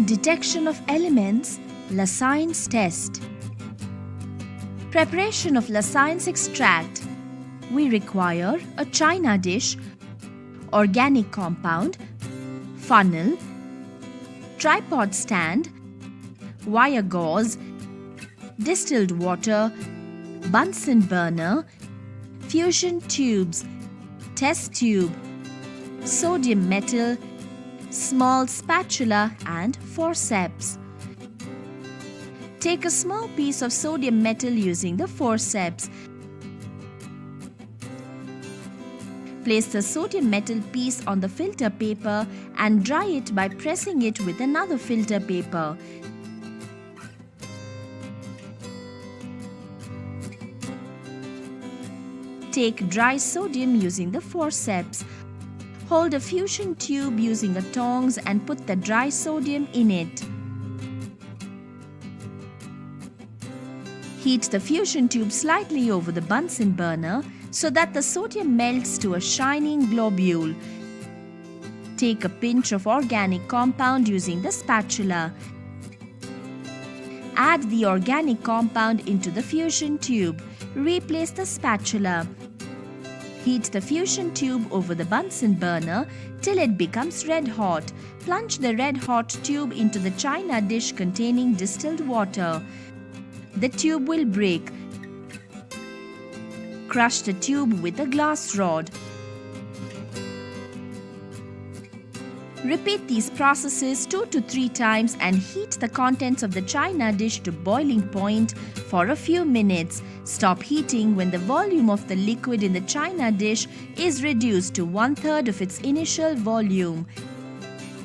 Detection of elements, Lassane's test. Preparation of Lassane's extract. We require a china dish, organic compound, funnel, tripod stand, wire gauze, distilled water, Bunsen burner, fusion tubes, test tube, sodium metal, small spatula and forceps. Take a small piece of sodium metal using the forceps. Place the sodium metal piece on the filter paper and dry it by pressing it with another filter paper. Take dry sodium using the forceps. Hold a fusion tube using a tongs and put the dry sodium in it. Heat the fusion tube slightly over the Bunsen burner so that the sodium melts to a shining globule. Take a pinch of organic compound using the spatula. Add the organic compound into the fusion tube. Replace the spatula. Heat the fusion tube over the Bunsen burner till it becomes red hot. Plunge the red hot tube into the china dish containing distilled water. The tube will break. Crush the tube with a glass rod. Repeat these processes 2 to 3 times and heat the contents of the china dish to boiling point for a few minutes. Stop heating when the volume of the liquid in the china dish is reduced to 1/3 of its initial volume.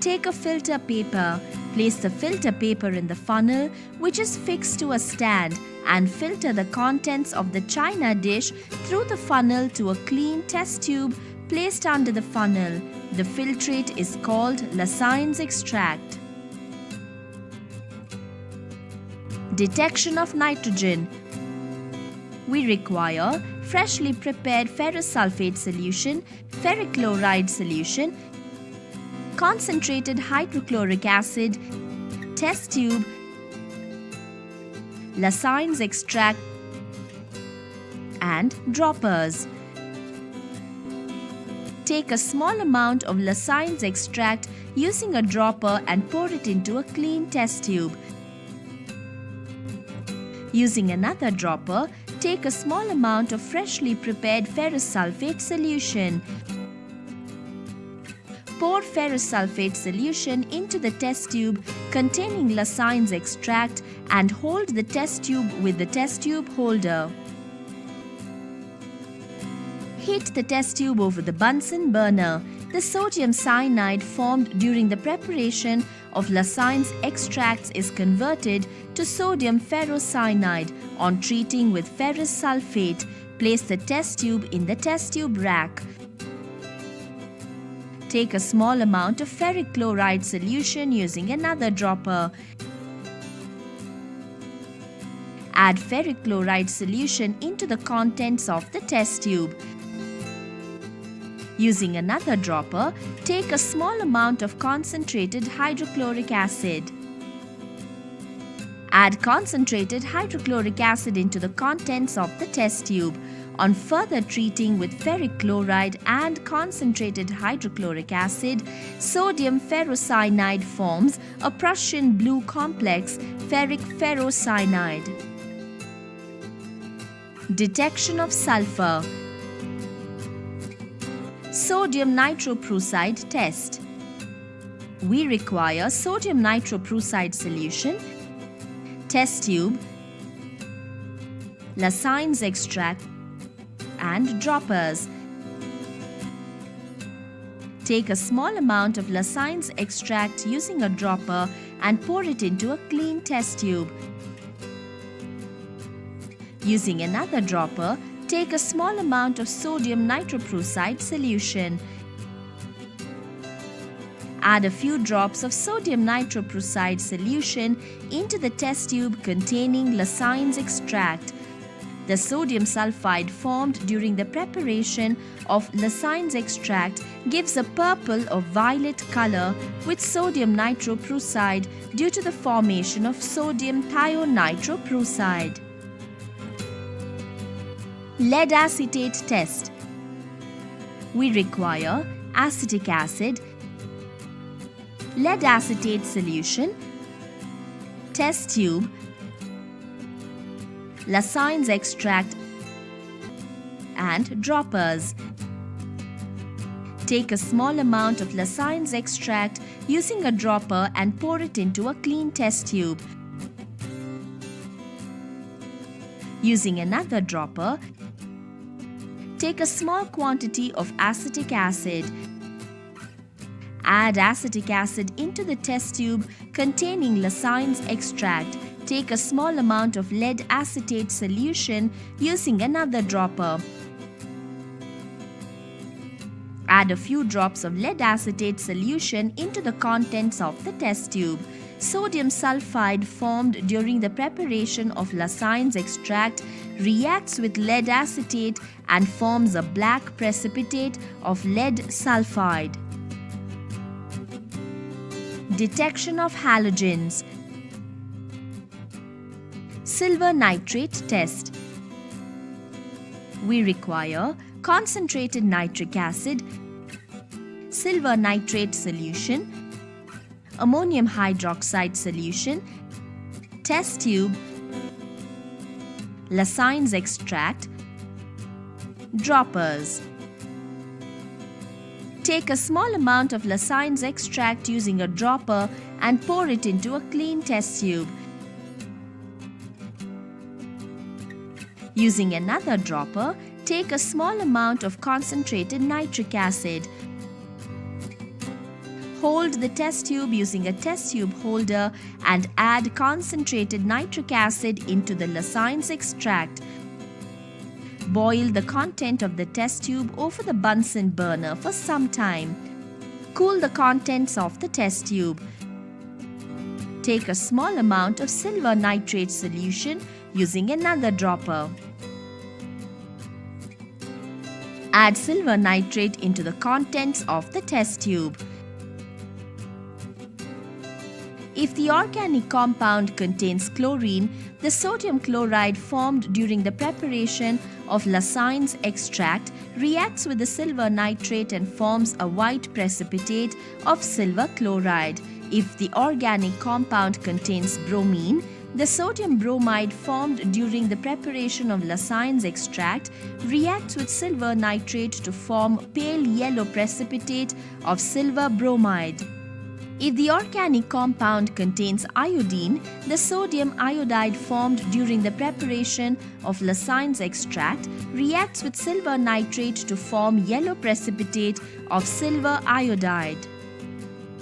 Take a filter paper. Place the filter paper in the funnel, which is fixed to a stand, and filter the contents of the china dish through the funnel to a clean test tube placed under the funnel. The filtrate is called Lassane's extract. Detection of nitrogen. We require freshly prepared ferrous sulfate solution, ferric chloride solution, concentrated hydrochloric acid, test tube, Lassane's extract, and droppers. Take a small amount of Lassane's extract using a dropper and pour it into a clean test tube. Using another dropper, take a small amount of freshly prepared ferrous sulfate solution. Pour ferrous sulfate solution into the test tube containing Lassane's extract and hold the test tube with the test tube holder. Heat the test tube over the Bunsen burner. The sodium cyanide formed during the preparation of Lassane's extracts is converted to sodium ferrocyanide. On treating with ferrous sulfate, place the test tube in the test tube rack. Take a small amount of ferric chloride solution using another dropper. Add ferric chloride solution into the contents of the test tube. Using another dropper, take a small amount of concentrated hydrochloric acid. Add concentrated hydrochloric acid into the contents of the test tube. On further treating with ferric chloride and concentrated hydrochloric acid, sodium ferrocyanide forms a Prussian blue complex, ferric ferrocyanide. Detection of sulfur. Sodium nitroprusside test. We require sodium nitroprusside solution, test tube, Lassane's extract, and droppers. Take a small amount of Lassane's extract using a dropper and pour it into a clean test tube. Using another dropper, take a small amount of sodium nitroprusside solution. Add a few drops of sodium nitroprusside solution into the test tube containing Lassane's extract. The sodium sulfide formed during the preparation of Lasine's extract gives a purple or violet color with sodium nitroprusside due to the formation of sodium thionitroprusside. Lead acetate test. We require acetic acid, lead acetate solution, test tube, Lasine's extract and droppers. Take a small amount of Lasine's extract using a dropper and pour it into a clean test tube. Using another dropper, take a small quantity of acetic acid. Add acetic acid into the test tube containing Lasine's extract. Take a small amount of lead acetate solution using another dropper. Add a few drops of lead acetate solution into the contents of the test tube. Sodium sulfide formed during the preparation of Lasine's extract reacts with lead acetate and forms a black precipitate of lead sulfide. Detection of halogens. Silver nitrate test. We require concentrated nitric acid, silver nitrate solution, ammonium hydroxide solution, test tube, Lasine's extract, droppers. Take a small amount of Lasine's extract using a dropper and pour it into a clean test tube. Using another dropper, take a small amount of concentrated nitric acid. Hold the test tube using a test tube holder and add concentrated nitric acid into the Lasine's extract. Boil the content of the test tube over the Bunsen burner for some time. Cool the contents of the test tube. Take a small amount of silver nitrate solution using another dropper. Add silver nitrate into the contents of the test tube. If the organic compound contains chlorine, the sodium chloride formed during the preparation of Lasine's extract reacts with the silver nitrate and forms a white precipitate of silver chloride. If the organic compound contains bromine, the sodium bromide formed during the preparation of Lasine's extract reacts with silver nitrate to form pale yellow precipitate of silver bromide. If the organic compound contains iodine, the sodium iodide formed during the preparation of Lasine's extract reacts with silver nitrate to form yellow precipitate of silver iodide.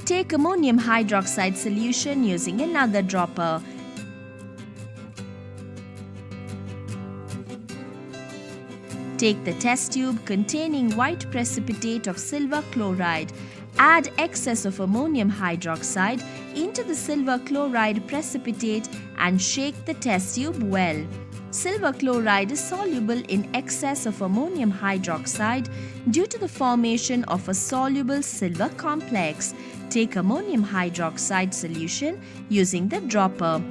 Take ammonium hydroxide solution using another dropper. Take the test tube containing white precipitate of silver chloride. Add excess of ammonium hydroxide into the silver chloride precipitate and shake the test tube well. Silver chloride is soluble in excess of ammonium hydroxide due to the formation of a soluble silver complex. Take ammonium hydroxide solution using the dropper.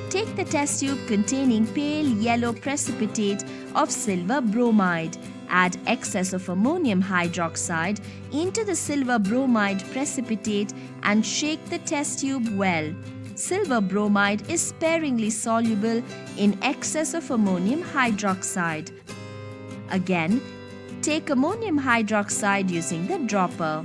Take the test tube containing pale yellow precipitate of silver bromide. Add excess of ammonium hydroxide into the silver bromide precipitate and shake the test tube well. Silver bromide is sparingly soluble in excess of ammonium hydroxide. Again, take ammonium hydroxide using the dropper.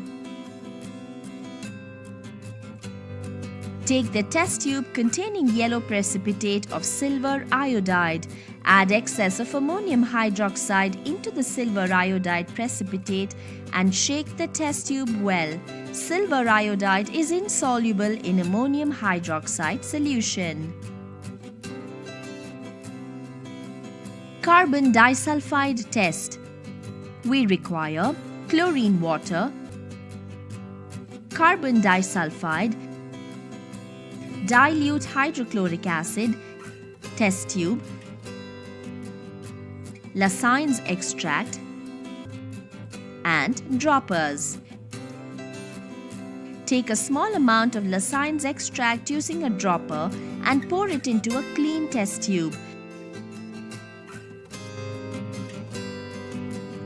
Take the test tube containing yellow precipitate of silver iodide. Add excess of ammonium hydroxide into the silver iodide precipitate and shake the test tube well. Silver iodide is insoluble in ammonium hydroxide solution. Carbon disulfide test. We require chlorine water, carbon disulfide, dilute hydrochloric acid, test tube, Lassane's extract, and droppers. Take a small amount of Lassane's extract using a dropper and pour it into a clean test tube.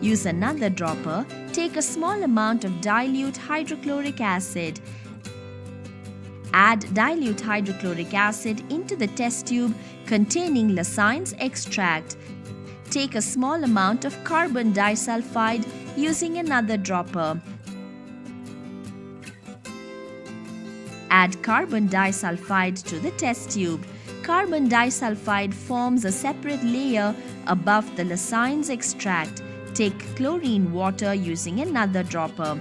Use another dropper. Take a small amount of dilute hydrochloric acid. Add dilute hydrochloric acid into the test tube containing Lassane's extract. Take a small amount of carbon disulfide using another dropper. Add carbon disulfide to the test tube. Carbon disulfide forms a separate layer above the Lassane's extract. Take chlorine water using another dropper.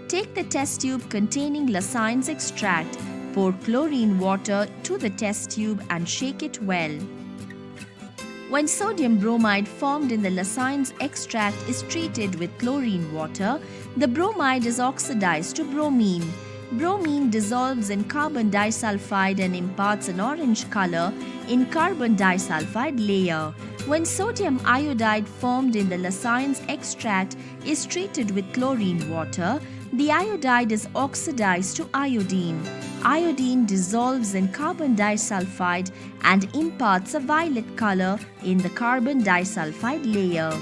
Take the test tube containing Lassane's extract, pour chlorine water to the test tube and shake it well. When sodium bromide formed in the Lassane's extract is treated with chlorine water, the bromide is oxidized to bromine. Bromine dissolves in carbon disulfide and imparts an orange color in carbon disulfide layer. When sodium iodide formed in the Lassane's extract is treated with chlorine water, the iodide is oxidized to iodine. Iodine dissolves in carbon disulfide and imparts a violet color in the carbon disulfide layer.